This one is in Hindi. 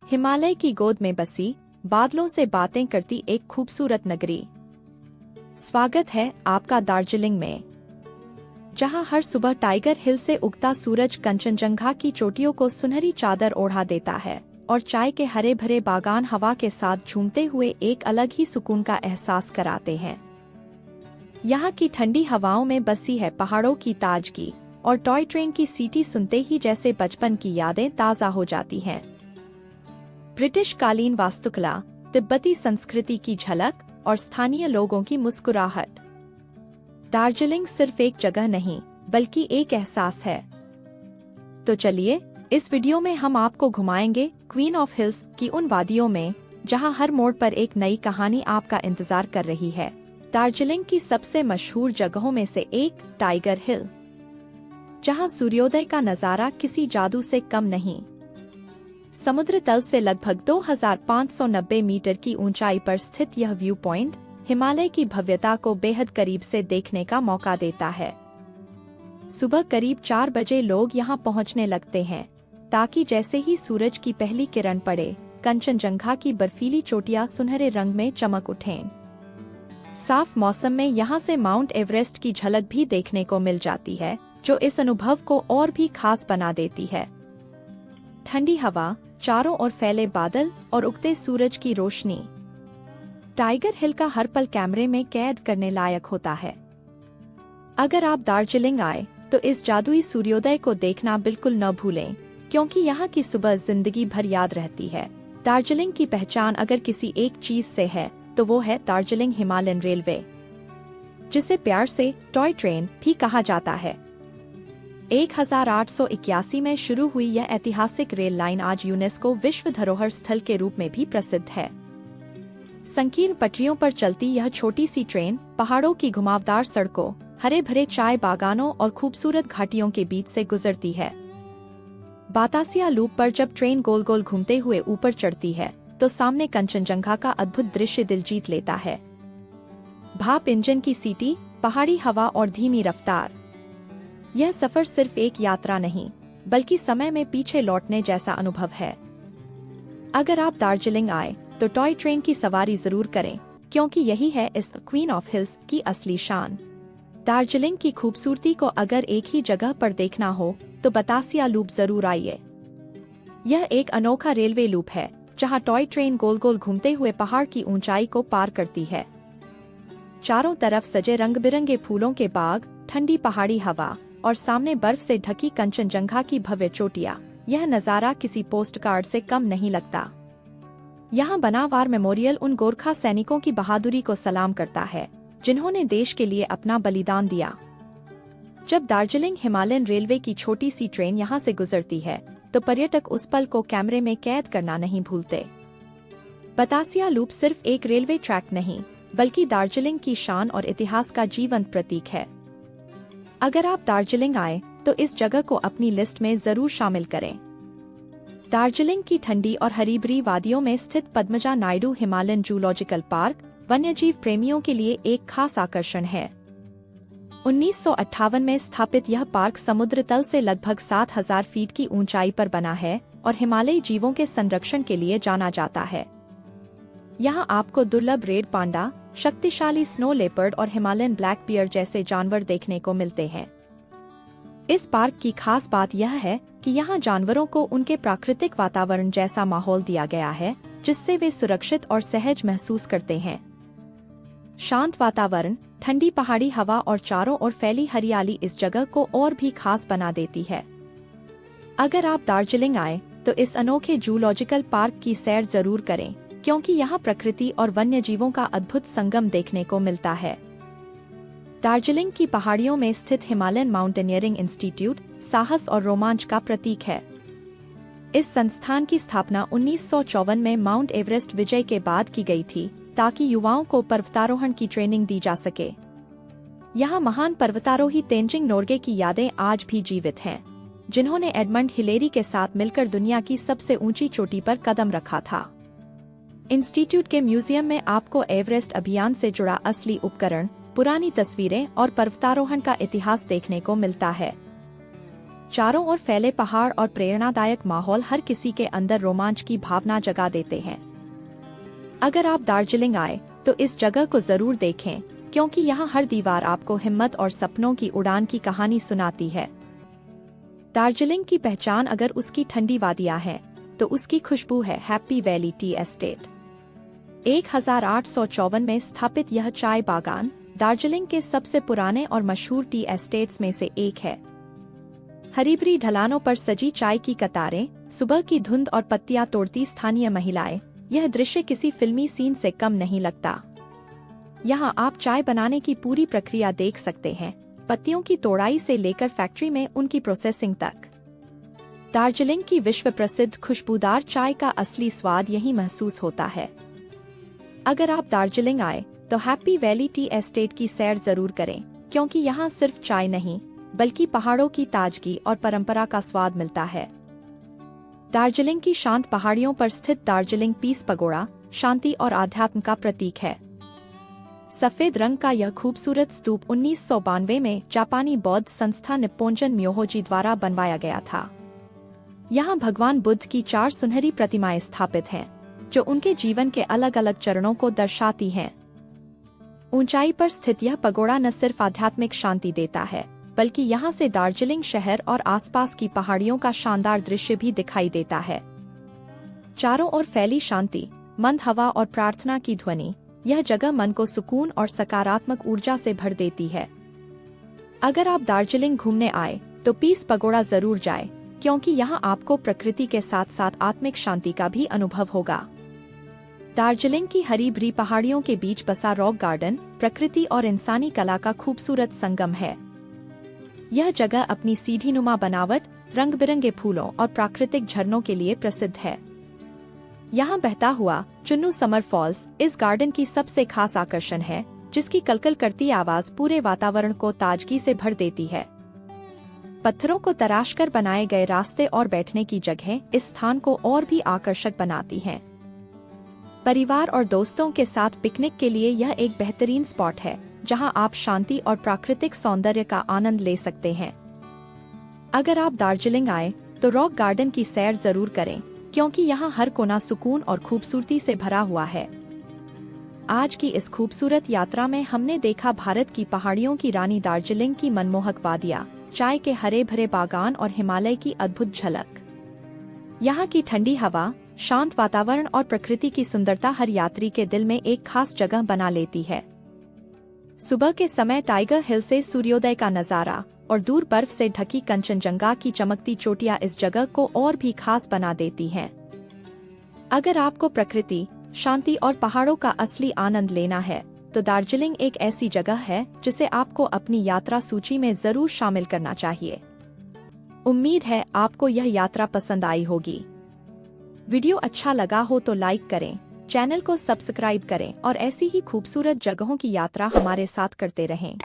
हिमालय की गोद में बसी, बादलों से बातें करती एक खूबसूरत नगरी। स्वागत है आपका दार्जिलिंग में, जहां हर सुबह टाइगर हिल से उगता सूरज कंचनजंगा की चोटियों को सुनहरी चादर ओढ़ा देता है और चाय के हरे भरे बागान हवा के साथ झूमते हुए एक अलग ही सुकून का एहसास कराते हैं। यहाँ की ठंडी हवाओं में बसी है पहाड़ों की ताजगी और टॉय ट्रेन की सीटी सुनते ही जैसे बचपन की यादें ताज़ा हो जाती हैं। ब्रिटिश कालीन वास्तुकला, तिब्बती संस्कृति की झलक और स्थानीय लोगों की मुस्कुराहट। दार्जिलिंग सिर्फ एक जगह नहीं बल्कि एक एहसास है। तो चलिए, इस वीडियो में हम आपको घुमाएंगे क्वीन ऑफ हिल्स की उन वादियों में जहां हर मोड़ पर एक नई कहानी आपका इंतजार कर रही है। दार्जिलिंग की सबसे मशहूर जगहों में से एक टाइगर हिल, जहां सूर्योदय का नजारा किसी जादू से कम नहीं। समुद्र तल से लगभग 2590 मीटर की ऊंचाई पर स्थित यह व्यू पॉइंट हिमालय की भव्यता को बेहद करीब से देखने का मौका देता है। सुबह करीब 4 बजे लोग यहां पहुंचने लगते हैं, ताकि जैसे ही सूरज की पहली किरण पड़े, कंचनजंगा की बर्फीली चोटियां सुनहरे रंग में चमक उठें। साफ मौसम में यहां से माउंट एवरेस्ट की झलक भी देखने को मिल जाती है, जो इस अनुभव को और भी खास बना देती है। ठंडी हवा, चारों ओर फैले बादल और उगते सूरज की रोशनी। टाइगर हिल का हर पल कैमरे में कैद करने लायक होता है। अगर आप दार्जिलिंग आए तो इस जादुई सूर्योदय को देखना बिल्कुल न भूलें, क्योंकि यहाँ की सुबह जिंदगी भर याद रहती है। दार्जिलिंग की पहचान अगर किसी एक चीज से है तो वो है दार्जिलिंग हिमालयन रेलवे, जिसे प्यार से टॉय ट्रेन भी कहा जाता है। 1881 में शुरू हुई यह ऐतिहासिक रेल लाइन आज यूनेस्को विश्व धरोहर स्थल के रूप में भी प्रसिद्ध है। संकीर्ण पटरियों पर चलती यह छोटी सी ट्रेन पहाड़ों की घुमावदार सड़कों, हरे भरे चाय बागानों और खूबसूरत घाटियों के बीच से गुजरती है। बातासिया लूप पर जब ट्रेन गोल गोल घूमते हुए ऊपर चढ़ती है तो सामने कंचनजंगा का अद्भुत दृश्य दिल जीत लेता है। भाप इंजन की सीटी, पहाड़ी हवा और धीमी रफ्तार, यह सफर सिर्फ एक यात्रा नहीं बल्कि समय में पीछे लौटने जैसा अनुभव है। अगर आप दार्जिलिंग आए तो टॉय ट्रेन की सवारी जरूर करें, क्योंकि यही है इस क्वीन ऑफ हिल्स की असली शान। दार्जिलिंग की खूबसूरती को अगर एक ही जगह पर देखना हो तो बतासिया लूप जरूर आइए। यह एक अनोखा रेलवे लूप है जहां टॉय ट्रेन गोल गोल घूमते हुए पहाड़ की ऊंचाई को पार करती है। चारों तरफ सजे रंग बिरंगे फूलों के बाग, ठंडी पहाड़ी हवा और सामने बर्फ से ढकी कंचनजंगा की भव्य चोटियां, यह नजारा किसी पोस्टकार्ड से कम नहीं लगता। यहाँ बना वार मेमोरियल उन गोरखा सैनिकों की बहादुरी को सलाम करता है, जिन्होंने देश के लिए अपना बलिदान दिया। जब दार्जिलिंग हिमालयन रेलवे की छोटी सी ट्रेन यहाँ से गुजरती है तो पर्यटक उस पल को कैमरे में कैद करना नहीं भूलते। बतासिया लूप सिर्फ एक रेलवे ट्रैक नहीं बल्कि दार्जिलिंग की शान और इतिहास का जीवंत प्रतीक है। अगर आप दार्जिलिंग आए तो इस जगह को अपनी लिस्ट में जरूर शामिल करें। दार्जिलिंग की ठंडी और हरी भरी वादियों में स्थित Padmaja Naidu Himalayan zoological park वन्यजीव प्रेमियों के लिए एक खास आकर्षण है। 1958 में स्थापित यह पार्क समुद्र तल से लगभग 7000 फीट की ऊंचाई पर बना है और हिमालयी जीवों के संरक्षण के लिए जाना जाता है। यहाँ आपको दुर्लभ रेड पांडा, शक्तिशाली स्नो लेपर्ड और हिमालयन ब्लैक बियर जैसे जानवर देखने को मिलते हैं। इस पार्क की खास बात यह है कि यहाँ जानवरों को उनके प्राकृतिक वातावरण जैसा माहौल दिया गया है, जिससे वे सुरक्षित और सहज महसूस करते हैं। शांत वातावरण, ठंडी पहाड़ी हवा और चारों ओर फैली हरियाली इस जगह को और भी खास बना देती है। अगर आप दार्जिलिंग आए तो इस अनोखे जूलॉजिकल पार्क की सैर जरूर करें, क्योंकि यहाँ प्रकृति और वन्य जीवों का अद्भुत संगम देखने को मिलता है। दार्जिलिंग की पहाड़ियों में स्थित हिमालयन माउंटेनियरिंग इंस्टीट्यूट साहस और रोमांच का प्रतीक है। इस संस्थान की स्थापना 1954 में माउंट एवरेस्ट विजय के बाद की गई थी, ताकि युवाओं को पर्वतारोहण की ट्रेनिंग दी जा सके। यहाँ महान पर्वतारोही तेंजिंग नोर्गे की यादें आज भी जीवित हैं, जिन्होंने एडमंड हिलेरी के साथ मिलकर दुनिया की सबसे ऊंची चोटी पर कदम रखा था। इंस्टीट्यूट के म्यूजियम में आपको एवरेस्ट अभियान से जुड़ा असली उपकरण, पुरानी तस्वीरें और पर्वतारोहण का इतिहास देखने को मिलता है। चारों ओर फैले पहाड़ और प्रेरणादायक माहौल हर किसी के अंदर रोमांच की भावना जगा देते हैं। अगर आप दार्जिलिंग आए तो इस जगह को जरूर देखें, क्योंकि यहाँ हर दीवार आपको हिम्मत और सपनों की उड़ान की कहानी सुनाती है। दार्जिलिंग की पहचान अगर उसकी ठंडी वादियाँ हैं, तो उसकी खुशबू है हैप्पी वैली टी एस्टेट। 1854 में स्थापित यह चाय बागान दार्जिलिंग के सबसे पुराने और मशहूर टी एस्टेट्स में से एक है। हरी-भरी ढलानों पर सजी चाय की कतारें, सुबह की धुंध और पत्तियां तोड़ती स्थानीय महिलाएं, यह दृश्य किसी फिल्मी सीन से कम नहीं लगता। यहाँ आप चाय बनाने की पूरी प्रक्रिया देख सकते हैं, पत्तियों की तोड़ाई से लेकर फैक्ट्री में उनकी प्रोसेसिंग तक। दार्जिलिंग की विश्व प्रसिद्ध खुशबूदार चाय का असली स्वाद यही महसूस होता है। अगर आप दार्जिलिंग आए तो हैप्पी वैली टी एस्टेट की सैर जरूर करें, क्योंकि यहाँ सिर्फ चाय नहीं बल्कि पहाड़ों की ताजगी और परंपरा का स्वाद मिलता है। दार्जिलिंग की शांत पहाड़ियों पर स्थित दार्जिलिंग पीस पगोड़ा शांति और आध्यात्म का प्रतीक है। सफेद रंग का यह खूबसूरत स्तूप 1992 में जापानी बौद्ध संस्था निप्पोंजन म्योहोजी द्वारा बनवाया गया था। यहाँ भगवान बुद्ध की 4 सुनहरी प्रतिमाएं स्थापित हैं, जो उनके जीवन के अलग अलग चरणों को दर्शाती हैं। ऊंचाई पर स्थित यह पगोड़ा न सिर्फ आध्यात्मिक शांति देता है, बल्कि यहाँ से दार्जिलिंग शहर और आसपास की पहाड़ियों का शानदार दृश्य भी दिखाई देता है। चारों ओर फैली शांति, मंद हवा और प्रार्थना की ध्वनि, यह जगह मन को सुकून और सकारात्मक ऊर्जा से भर देती है। अगर आप दार्जिलिंग घूमने आए तो पीस पगोड़ा जरूर जाए, क्योंकि यहाँ आपको प्रकृति के साथ साथ आत्मिक शांति का भी अनुभव होगा। दार्जिलिंग की हरी भरी पहाड़ियों के बीच बसा रॉक गार्डन प्रकृति और इंसानी कला का खूबसूरत संगम है। यह जगह अपनी सीढ़ीनुमा बनावट, रंग बिरंगे फूलों और प्राकृतिक झरनों के लिए प्रसिद्ध है। यहाँ बहता हुआ चुन्नू समर फॉल्स इस गार्डन की सबसे खास आकर्षण है, जिसकी कलकल करती आवाज पूरे वातावरण को ताजगी से भर देती है। पत्थरों को तराशकर बनाए गए रास्ते और बैठने की जगह इस स्थान को और भी आकर्षक बनाती हैं। परिवार और दोस्तों के साथ पिकनिक के लिए यह एक बेहतरीन स्पॉट है, जहां आप शांति और प्राकृतिक सौंदर्य का आनंद ले सकते हैं। अगर आप दार्जिलिंग आए तो रॉक गार्डन की सैर जरूर करें, क्योंकि यहाँ हर कोना सुकून और खूबसूरती से भरा हुआ है। आज की इस खूबसूरत यात्रा में हमने देखा भारत की पहाड़ियों की रानी दार्जिलिंग की मनमोहक वादियाँ, चाय के हरे भरे बागान और हिमालय की अद्भुत झलक। यहाँ की ठंडी हवा, शांत वातावरण और प्रकृति की सुंदरता हर यात्री के दिल में एक खास जगह बना लेती है। सुबह के समय टाइगर हिल से सूर्योदय का नजारा और दूर बर्फ से ढकी कंचनजंगा की चमकती चोटियां इस जगह को और भी खास बना देती हैं। अगर आपको प्रकृति, शांति और पहाड़ों का असली आनंद लेना है, तो दार्जिलिंग एक ऐसी जगह है जिसे आपको अपनी यात्रा सूची में जरूर शामिल करना चाहिए। उम्मीद है आपको यह यात्रा पसंद आई होगी। वीडियो अच्छा लगा हो तो लाइक करें, चैनल को सब्सक्राइब करें और ऐसी ही खूबसूरत जगहों की यात्रा हमारे साथ करते रहें।